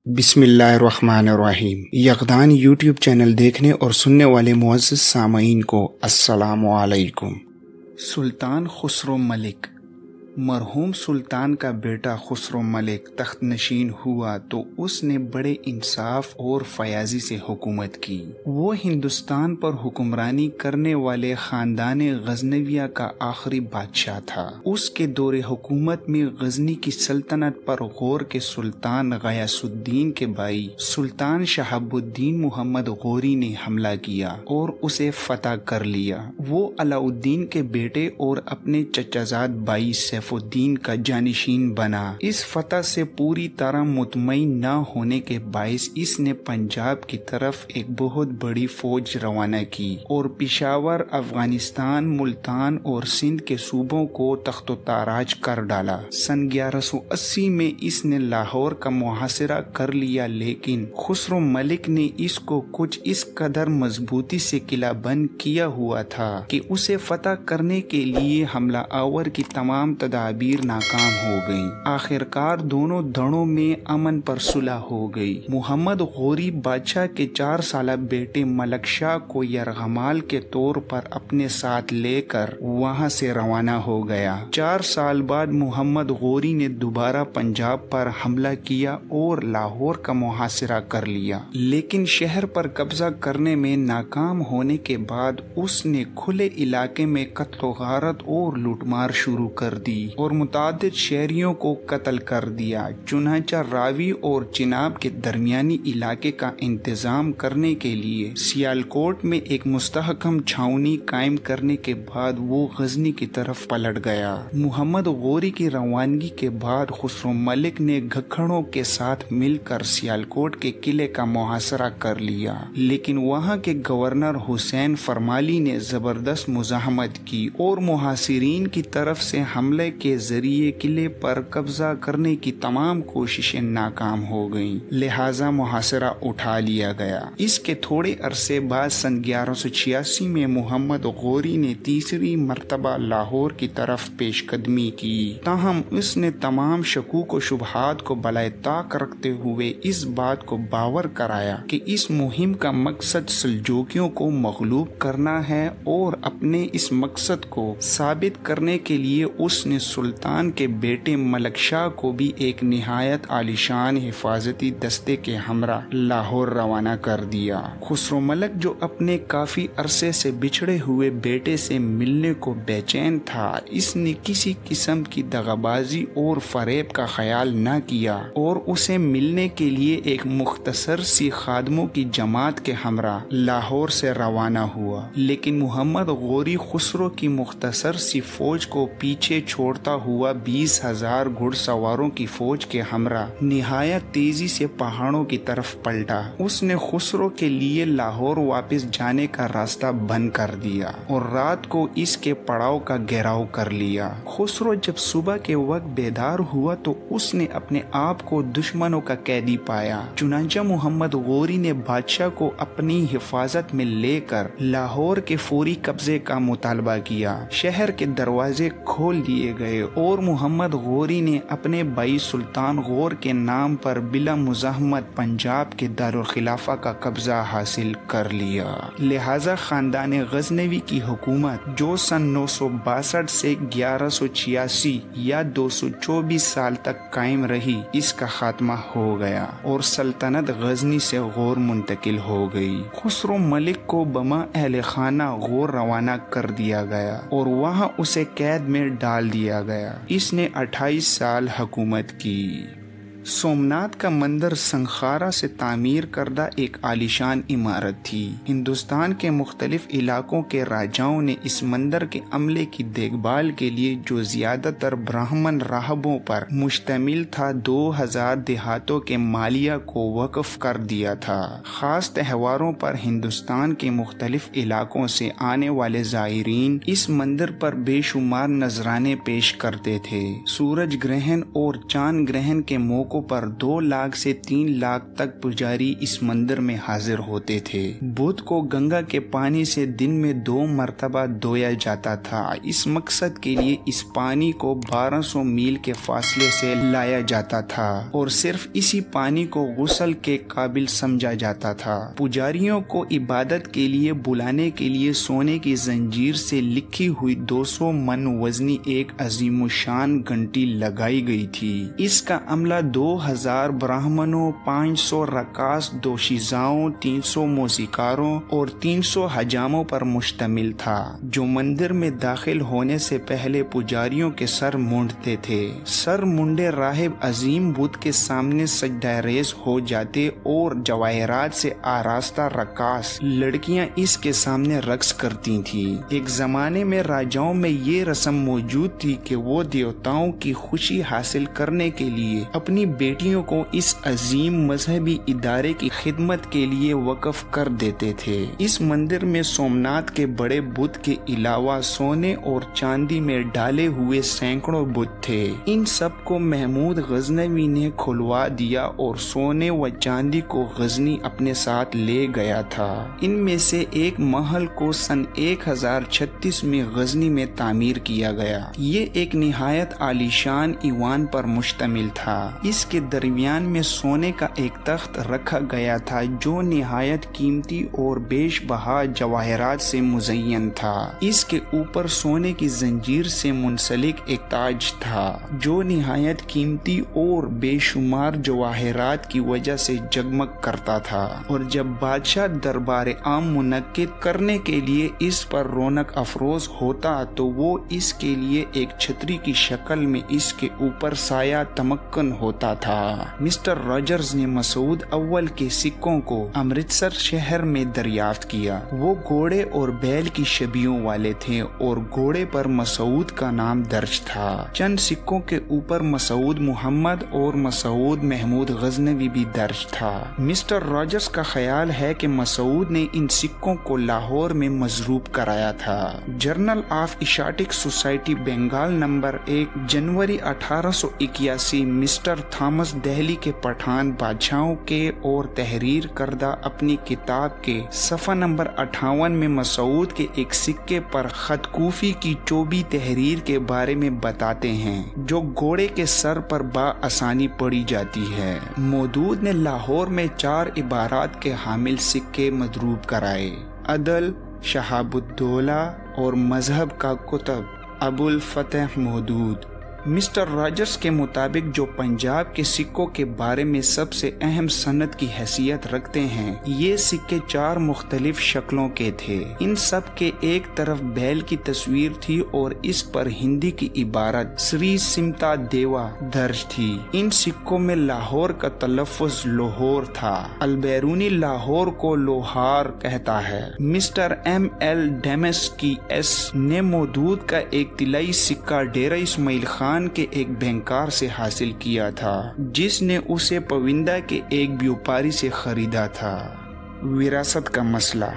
بسم اللہ الرحمن الرحیم۔ یقدان یوٹیوب چینل دیکھنے اور سننے والے معزز سامعین کو السلام علیکم۔ سلطان خسرو ملک۔ مرحوم سلطان کا بیٹا خسرو ملک تخت نشین ہوا تو اس نے بڑے انصاف اور فیاضی سے حکومت کی۔ وہ ہندوستان پر حکمرانی کرنے والے خاندان غزنویہ کا آخری بادشاہ تھا۔ اس کے دور حکومت میں غزنی کی سلطنت پر غور کے سلطان غیاث الدین کے بھائی سلطان شہاب الدین محمد غوری نے حملہ کیا اور اسے فتح کر لیا۔ وہ علاء الدین کے بیٹے اور اپنے چچا زاد بھائی سیف الدین کا جانشین بنا۔ اس فتح سے پوری طرح مطمئن نہ ہونے کے باعث اس نے پنجاب کی طرف ایک بہت بڑی فوج روانہ کی اور پشاور، افغانستان، ملتان اور سندھ کے صوبوں کو تخت و تاراج کر ڈالا۔ سن 1180 میں اس نے لاہور کا محاصرہ کر لیا، لیکن خسرو ملک نے اس کو کچھ اس قدر مضبوطی سے قلعہ بند کیا ہوا تھا کہ اسے فتح کرنے کے لیے حملہ آور کی تمام تدابیر ناکام ہو گئیں۔ آخرکار دونوں دھڑوں میں امن پر صلح ہو گئی۔ محمد غوری بادشاہ کے 4 سالہ بیٹے ملک شاہ کو یرغمال کے طور پر اپنے ساتھ لے کر وہاں سے روانہ ہو گیا۔ 4 سال بعد محمد غوری نے دوبارہ پنجاب پر حملہ کیا اور لاہور کا محاصرہ کر لیا، لیکن شہر پر قبضہ کرنے میں ناکام ہونے کے بعد اس نے کھلے علاقے میں قتل و غارت اور لوٹ مار شروع کر دی اور متعدد شہریوں کو قتل کر دیا۔ چنانچہ راوی اور چناب کے درمیانی علاقے کا انتظام کرنے کے لیے سیالکوٹ میں ایک مستحکم چھاؤنی قائم کرنے کے بعد وہ غزنی کی طرف پلٹ گیا۔ محمد غوری کی روانگی کے بعد خسرو ملک نے گکھڑوں کے ساتھ مل کر سیالکوٹ کے قلعے کا محاصرہ کر لیا، لیکن وہاں کے گورنر حسین فرمالی نے زبردست مزاحمت کی اور محاصرین کی طرف سے حملے کے ذریعے قلعے پر قبضہ کرنے کی تمام کوششیں ناکام ہو گئیں، لہذا محاصرہ اٹھا لیا گیا۔ اس کے تھوڑے عرصے بعد سن 1186 میں محمد غوری نے تیسری مرتبہ لاہور کی طرف پیش قدمی کی، تاہم اس نے تمام شکوک و شبہات کو بالائے طاق رکھتے ہوئے اس بات کو باور کرایا کہ اس مہم کا مقصد سلجوقیوں کو مغلوب کرنا ہے، اور اپنے اس مقصد کو ثابت کرنے کے لیے اس نے سلطان کے بیٹے ملک شاہ کو بھی ایک نہایت عالیشان حفاظتی دستے کے ہمراہ لاہور روانہ کر دیا۔ خسرو ملک جو اپنے کافی عرصے سے بچھڑے ہوئے بیٹے سے ملنے کو بے چین تھا، اس نے کسی قسم کی دغابازی اور فریب کا خیال نہ کیا اور اسے ملنے کے لیے ایک مختصر سی خادموں کی جماعت کے ہمراہ لاہور سے روانہ ہوا، لیکن محمد غوری خسرو کی مختصر سی فوج کو پیچھے چھوڑتا ہوا 20,000 گھڑ سواروں کی فوج کے ہمراہ نہایت تیزی سے پہاڑوں کی طرف پلٹا۔ اس نے خسرو کے لیے لاہور واپس جانے کا راستہ بند کر دیا اور رات کو اس کے پڑاؤ کا گھیراؤ کر لیا۔ خسرو جب صبح کے وقت بیدار ہوا تو اس نے اپنے آپ کو دشمنوں کا قیدی پایا، چنانچہ محمد غوری نے بادشاہ کو اپنی حفاظت میں لے کر لاہور کے فوری قبضے کا مطالبہ کیا۔ شہر کے دروازے کھول دیے گئے اور محمد غوری نے اپنے بھائی سلطان غور کے نام پر بلا مزاحمت پنجاب کے دارالخلافہ کا قبضہ حاصل کر لیا، لہذا خاندان غزنوی کی حکومت جو سن 962 سے 1186 یا 224 سال تک قائم رہی، اس کا خاتمہ ہو گیا اور سلطنت غزنی سے غور منتقل ہو گئی۔ خسرو ملک کو بما اہل خانہ غور روانہ کر دیا گیا اور وہاں اسے قید میں ڈال دیا گیا۔ اس نے 28 سال حکومت کی۔ سومناتھ کا مندر سنکھارا سے تعمیر کردہ ایک عالیشان عمارت تھی۔ ہندوستان کے مختلف علاقوں کے راجاؤں نے اس مندر کے عملے کی دیکھ بھال کے لیے، جو زیادہ تر برہمن راہبوں پر مشتمل تھا، 2000 دیہاتوں کے مالیہ کو وقف کر دیا تھا۔ خاص تہواروں پر ہندوستان کے مختلف علاقوں سے آنے والے زائرین اس مندر پر بے شمار نذرانے پیش کرتے تھے۔ سورج گرہن اور چاند گرہن کے موقع موقعوں پر 2 لاکھ سے 3 لاکھ تک پجاری اس مندر میں حاضر ہوتے تھے۔ بدھ کو گنگا کے پانی سے دن میں 2 مرتبہ دھویا جاتا تھا۔ اس مقصد کے لیے اس پانی کو 1200 میل کے فاصلے سے لایا جاتا تھا اور صرف اسی پانی کو غسل کے قابل سمجھا جاتا تھا۔ پجاریوں کو عبادت کے لیے بلانے کے لیے سونے کی زنجیر سے لکھی ہوئی 200 من وزنی ایک عظیم الشان گھنٹی لگائی گئی تھی۔ اس کا عملہ 2000 براہمنوں، 500 رقاص دوشیزاؤں، 300 موسیقاروں اور 300 حجاموں پر مشتمل تھا، جو مندر میں داخل ہونے سے پہلے پجاریوں کے سر مونڈتے تھے۔ سر مونڈے راہب عظیم بدھ کے سامنے سجدہ ریز ہو جاتے اور جواہرات سے آراستہ رقاص لڑکیاں اس کے سامنے رقص کرتی تھیں۔ ایک زمانے میں راجاؤں میں یہ رسم موجود تھی کہ وہ دیوتاؤں کی خوشی حاصل کرنے کے لیے اپنی بیٹیوں کو اس عظیم مذہبی ادارے کی خدمت کے لیے وقف کر دیتے تھے۔ اس مندر میں سومناتھ کے بڑے بت کے علاوہ سونے اور چاندی میں ڈالے ہوئے سینکڑوں بت تھے۔ ان سب کو محمود غزنوی نے کھلوا دیا اور سونے و چاندی کو غزنی اپنے ساتھ لے گیا تھا۔ ان میں سے ایک محل کو سن 1036 میں غزنی میں تعمیر کیا گیا۔ یہ ایک نہایت عالیشان ایوان پر مشتمل تھا۔ اس کے درمیان میں سونے کا ایک تخت رکھا گیا تھا جو نہایت قیمتی اور بیش بہا جواہرات سے مزین تھا۔ اس کے اوپر سونے کی زنجیر سے منسلک ایک تاج تھا جو نہایت قیمتی اور بے شمار جواہرات کی وجہ سے جگمگ کرتا تھا، اور جب بادشاہ دربار عام منعقد کرنے کے لیے اس پر رونق افروز ہوتا تو وہ اس کے لیے ایک چھتری کی شکل میں اس کے اوپر سایہ تمکن ہوتا تھا۔ مسٹر راجرز نے مسعود اول کے سکوں کو امرتسر شہر میں دریافت کیا۔ وہ گھوڑے اور بیل کی شبیوں والے تھے اور گھوڑے پر مسعود کا نام درج تھا۔ چند سکوں کے اوپر مسعود محمد اور مسعود محمود غزنوی بھی درج تھا۔ مسٹر راجرز کا خیال ہے کہ مسعود نے ان سکوں کو لاہور میں مضروب کرایا تھا۔ Journal of Asiatic society Bengal number 1 جنوری 1881 مسٹر تھامس دہلی کے پٹھان بادشاہوں کے اور تحریر کردہ اپنی کتاب کے صفحہ نمبر 58 میں مسعود کے ایک سکے پر خط کوفی کی چوبی تحریر کے بارے میں بتاتے ہیں جو گھوڑے کے سر پر بآسانی پڑی جاتی ہے۔ مودود نے لاہور میں 4 عبارات کے حامل سکے مضروب کرائے: عدل، شہاب الدولہ اور مذہب کا کتب، ابو الفتح مودود۔ مسٹر راجرز کے مطابق جو پنجاب کے سکوں کے بارے میں سب سے اہم سند کی حیثیت رکھتے ہیں، یہ سکے 4 مختلف شکلوں کے تھے۔ ان سب کے ایک طرف بیل کی تصویر تھی اور اس پر ہندی کی عبارت سری سمتا دیوا درج تھی۔ ان سکوں میں لاہور کا تلفظ لوہور تھا۔ البیرونی لاہور کو لوہار کہتا ہے۔ مسٹر ایم ایل ڈیمسکی ایس نے مودود کا ایک طلائی سکہ ڈیرہ اسماعیل خان کے ایک بینکار سے حاصل کیا تھا جس نے اسے پویندا کے ایک بیوپاری سے خریدا تھا۔ وراثت کا مسئلہ۔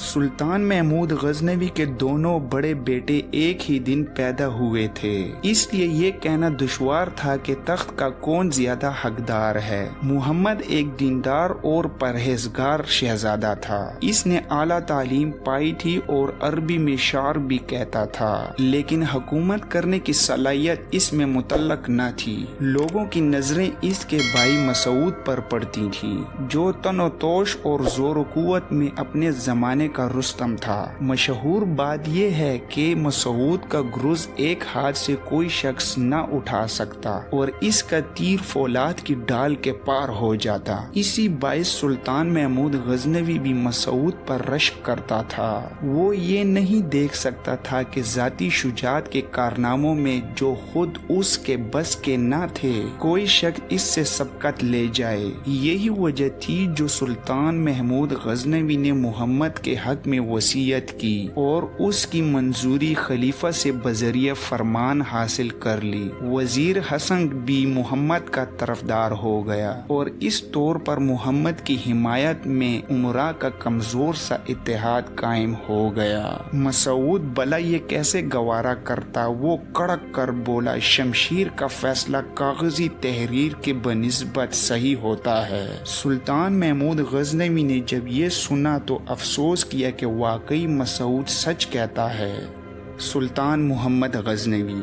سلطان محمود غزنوی کے دونوں بڑے بیٹے ایک ہی دن پیدا ہوئے تھے، اس لیے یہ کہنا دشوار تھا کہ تخت کا کون زیادہ حقدار ہے۔ محمد ایک دیندار اور پرہیزگار شہزادہ تھا۔ اس نے اعلیٰ تعلیم پائی تھی اور عربی میں شعر بھی کہتا تھا، لیکن حکومت کرنے کی صلاحیت اس میں متعلق نہ تھی۔ لوگوں کی نظریں اس کے بھائی مسعود پر پڑتی تھی جو تن و توش اور زور و قوت میں اپنے زمانے کا رستم تھا۔ مشہور بات یہ ہے کہ مسعود کا گرز ایک ہاتھ سے کوئی شخص نہ اٹھا سکتا اور اس کا تیر فولاد کی ڈال کے پار ہو جاتا۔ اسی باعث سلطان محمود غزنوی بھی مسعود پر رشک کرتا تھا۔ وہ یہ نہیں دیکھ سکتا تھا کہ ذاتی شجاعت کے کارناموں میں جو خود اس کے بس کے نہ تھے، کوئی شخص اس سے سبقت لے جائے۔ یہی وجہ تھی جو سلطان محمود غزنوی نے محمد کے حق میں وصیت کی اور اس کی منظوری خلیفہ سے بذریعہ فرمان حاصل کر لی۔ وزیر حسن بھی محمد کا طرفدار ہو گیا اور اس طور پر محمد کی حمایت میں امراء کا کمزور سا اتحاد قائم ہو گیا۔ مسعود بھلا یہ کیسے گوارا کرتا؟ وہ کڑک کر بولا، شمشیر کا فیصلہ کاغذی تحریر کے بنسبت صحیح ہوتا ہے۔ سلطان محمود غزنوی نے جب یہ سنا تو افسوس کیا کہ واقعی مسعود سچ کہتا ہے۔ سلطان محمد غزنوی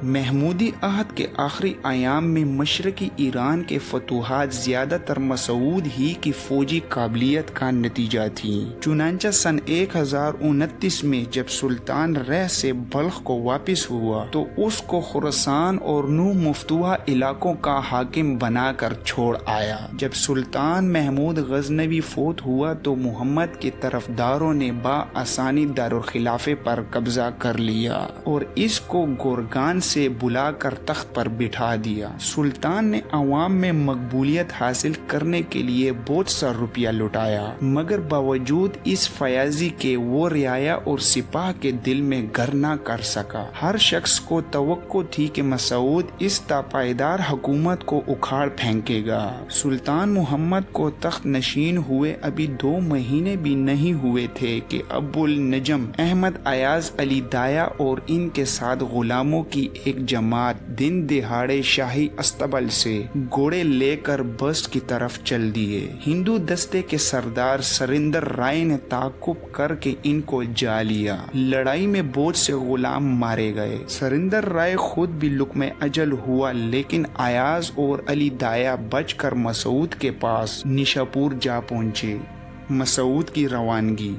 محمودی عہد کے آخری ایام میں مشرقی ایران کے فتوحات زیادہ تر مسعود ہی کی فوجی قابلیت کا نتیجہ تھیں۔ چنانچہ سن 1029 میں جب سلطان رہ سے بلخ کو واپس ہوا تو اس کو خراسان اور نو مفتوحہ علاقوں کا حاکم بنا کر چھوڑ آیا۔ جب سلطان محمود غزنوی فوت ہوا تو محمد کے طرفداروں نے بآسانی دارالخلافے پر قبضہ کر لیا اور اس کو گورگان سے بلا کر تخت پر بٹھا دیا۔ سلطان نے عوام میں مقبولیت حاصل کرنے کے لیے بہت سا روپیہ لٹایا، مگر باوجود اس فیاضی کے وہ رعایا اور سپاہ کے دل میں گھر نہ کر سکا۔ ہر شخص کو توقع تھی کہ مسعود اس پائیدار حکومت کو اکھاڑ پھینکے گا۔ سلطان محمد کو تخت نشین ہوئے ابھی 2 مہینے بھی نہیں ہوئے تھے کہ ابو النجم احمد ایاز علی دایا اور ان کے ساتھ غلاموں کی ایک جماعت دن دہاڑے شاہی استبل سے گھوڑے لے کر بست کی طرف چل دیے۔ ہندو دستے کے سردار سریندر رائے نے تعاقب کر کے ان کو جا لیا۔ لڑائی میں بہت سے غلام مارے گئے۔ سریندر رائے خود بھی لقمہ اجل ہوا، لیکن ایاز اور علی دایا بچ کر مسعود کے پاس نشاپور جا پہنچے۔ مسعود کی روانگی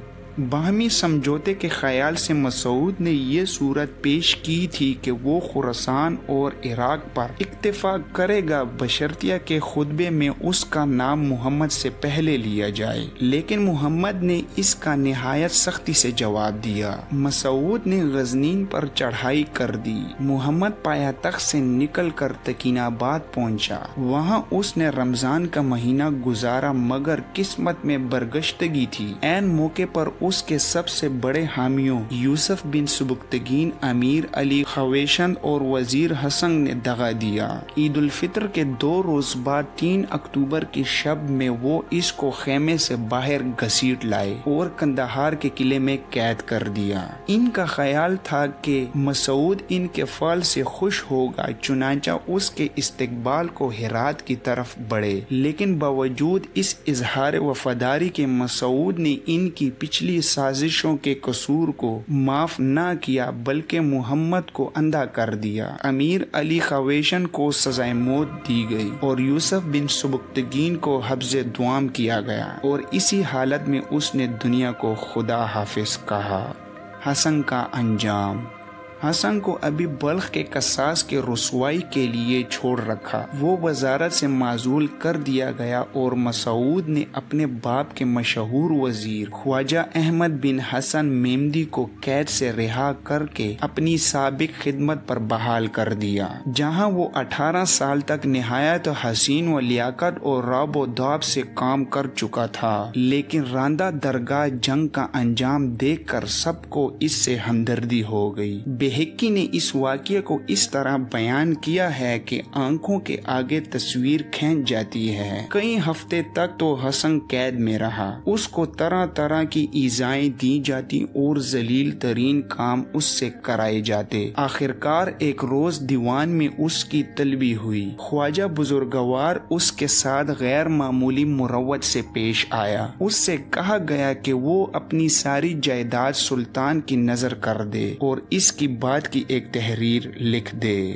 باہمی سمجھوتے کے خیال سے مسعود نے یہ صورت پیش کی تھی کہ وہ خراسان اور عراق پر اکتفا کرے گا بشرطیہ کہ خطبے میں اس کا نام محمد سے پہلے لیا جائے، لیکن محمد نے اس کا نہایت سختی سے جواب دیا۔ مسعود نے غزنین پر چڑھائی کر دی۔ محمد پایا تخت سے نکل کر تکین آباد پہنچا۔ وہاں اس نے رمضان کا مہینہ گزارا، مگر قسمت میں برگشتگی تھی۔ عین موقع پر اس کے سب سے بڑے حامیوں یوسف بن سبکتگین، امیر علی خویشند اور وزیر حسن نے دغا دیا۔ عید الفطر کے 2 روز بعد 3 اکتوبر کی شب میں وہ اس کو خیمے سے باہر گھسیٹ لائے اور کندہار کے قلعے میں قید کر دیا۔ ان کا خیال تھا کہ مسعود ان کے فعل سے خوش ہوگا، چنانچہ اس کے استقبال کو ہرات کی طرف بڑھے، لیکن باوجود اس اظہار وفاداری کے مسعود نے ان کی پچھلی سازشوں کے قصور کو معاف نہ کیا بلکہ محمد کو اندھا کر دیا۔ امیر علی خویشند کو سزائے موت دی گئی اور یوسف بن سبکتگین کو حبس دوام کیا گیا، اور اسی حالت میں اس نے دنیا کو خدا حافظ کہا۔ حسن کا انجام حسن کو ابھی بلخ کے قصاص کے رسوائی کے لیے چھوڑ رکھا۔ وہ وزارت سے معزول کر دیا گیا اور مسعود نے اپنے باپ کے مشہور وزیر خواجہ احمد بن حسن میمدی کو قید سے رہا کر کے اپنی سابق خدمت پر بحال کر دیا، جہاں وہ 18 سال تک نہایت حسین و لیاقت اور رعب و دعب سے کام کر چکا تھا، لیکن راندہ درگاہ جنگ کا انجام دیکھ کر سب کو اس سے ہمدردی ہو گئی۔ بہقی نے اس واقعے کو اس طرح بیان کیا ہے کہ آنکھوں کے آگے تصویر کھینچ جاتی ہے۔ کئی ہفتے تک تو حسن قید میں رہا، اس کو طرح طرح کی ایذائیں دی جاتی اور ذلیل ترین کام اس سے کرائے جاتے۔ آخرکار ایک روز دیوان میں اس کی طلبی ہوئی۔ خواجہ بزرگوار اس کے ساتھ غیر معمولی مروت سے پیش آیا۔ اس سے کہا گیا کہ وہ اپنی ساری جائیداد سلطان کی نظر کر دے اور اس کی بات کی ایک تحریر لکھ دے۔